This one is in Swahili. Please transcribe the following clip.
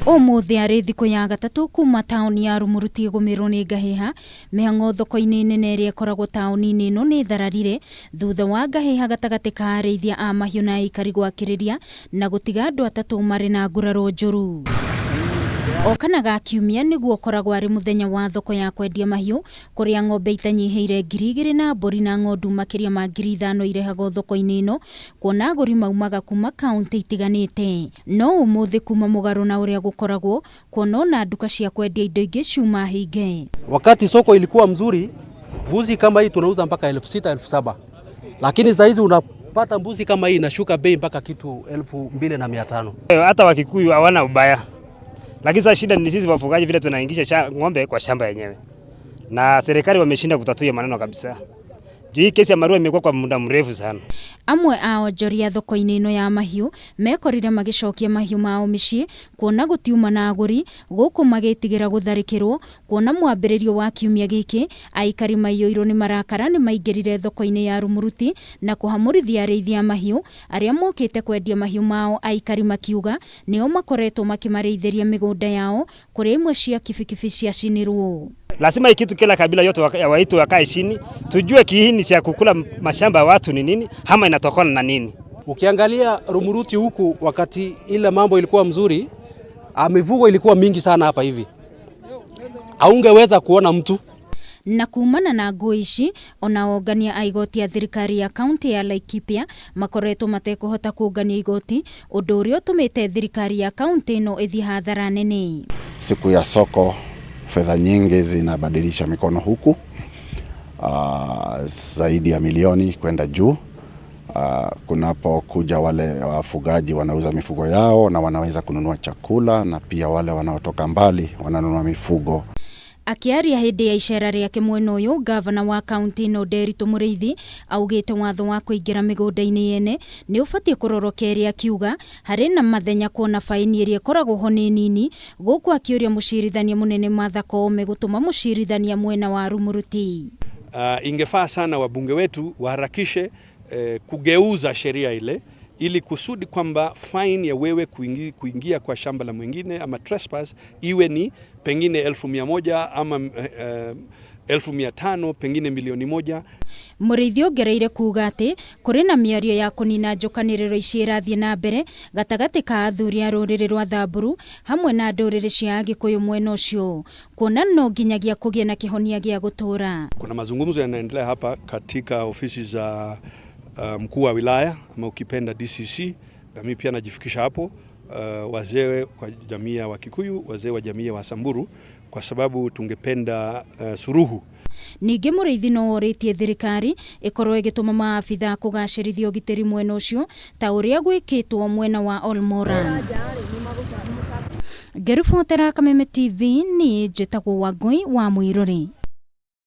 Umuthi ari thiko ya gatatu kuma tauni ya Rumuruti gumirwo ni ngahiha mihang'o thoko-ini nene iria ikoragwo tauni-ini ino ni thararire thutha wa ngahiha gatagati ka ariithia a mahiu na aikari gwakiriria na gutiga andu atatu mari na nguraro njuru. Okanaga kiumia niguo koragwo ari muthenya wa thoko ya kwendia mahiu kuria ng'ombe itanyiheire 2,000 na mburi na ng'ondu makiria ma 5,000 irehagwo thoko-ini ino kuona aguri maumaga kuma kaunti itiganite. No umuthi kuma mugaru na uria gukoragwo kuona na duka cia kwendia indo ingi ciuma hinge. Wakati soko ilikuwa mzuri, mbuzi kama hii tunauza mpaka 6,000 7,000, lakini sasa hizi unapata mbuzi kama hii inashuka bei mpaka kitu 2,500. Hata Wakikuyu hawana ubaya. Lakini sasa shida ni sisi wafugaji vile tunaingisha ng'ombe kwa shamba yenyewe. Na serikali wameshinda kutatua maneno kabisa. Juu hii kesi ya marua imekuwa kwa muda mrefu sana. Amwe ao joria thoko-ini ino ya mahiu mekorire magicokia mahiu mao micii kuona gutiuma na aguri guku magitigira gutharikirwo kuona mwambiririo wa kiumia giki aikari maiyuirwo ni marakara ni maingirire thoko-ini ya Rumuruti na kuhamurithia ariithia mahiu aria mokite kwendia mahiu mao aikari makiuga nio makoretwo makimareithiria migunda yao kuri imwe cia kibikibi cia cinirwo. Lazima ikitu kila kabila yote waitu wakae chini tujue kiini cha kukula mashamba ya watu ni nini ama inatokana na nini. Ukiangalia Rumuruti huku wakati ile mambo ilikuwa mzuri, mifugo ilikuwa mingi sana hapa hivi. Haungeweza kuona mtu. Na kumana na ngui ici onaongania aigoti ya thirikari ya kaunti ya Laikipia makoretwo matekuhota kuongania igoti undu uria utumite thirikari ya kaunti ino ithi hathara nene. Siku ya soko fedha nyingi zinabadilisha mikono huku, zaidi ya milioni kwenda juu. Kunapokuja wale wafugaji wanauza mifugo yao na wanaweza kununua chakula, na pia wale wanaotoka mbali wananunua mifugo. Akiaria hindi ya icera riake mwena uyu gavana wa kaunti ino Nderitu Muriithi augite watho wa kuingira migunda-ini yene ni ubatie kurorokeria akiuga hari na mathenya kuona faini iria ikoragwo ho ni nini guku akiuria mucirithania munene Martha Koome gutuma mucirithania mwena wa Rumuruti. Ingefaa sana wabunge wetu waharakishe kugeuza sheria ile ili kusudi kwamba fine ya wewe kuingia kwa shamba la mwingine ama trespass iwe ni pengine 1,100 ama 1,500 pengine 1,000,000. Muriithi ongereire kuuga ati kuri na miario ya kunina gukanirira ici irathie na mbere gatagati ka athuri a ruriri rwa Thamburu hamwe na nduriri cia Gikuyu mwena ucio kuona no nginyagia kugia na kihonia gia gutura. Kuna mazungumzo yanaendelea hapa katika ofisi za mkuu wa wilaya ama ukipenda DCC, na mimi pia najifikisha hapo, wazee wa jamii ya Wakikuyu, wazee wa jamii ya Wasamburu, kwa sababu tungependa suruhu. Ningi Muriithi no oritie thirikari ikorwo igituma maabitha kugacirithia ugitiri mwena ucio ta uria gwikitwo mwena wa Olmoran. Gerifotera Kameme TV ni njitagwo Wangui wa Muiruri.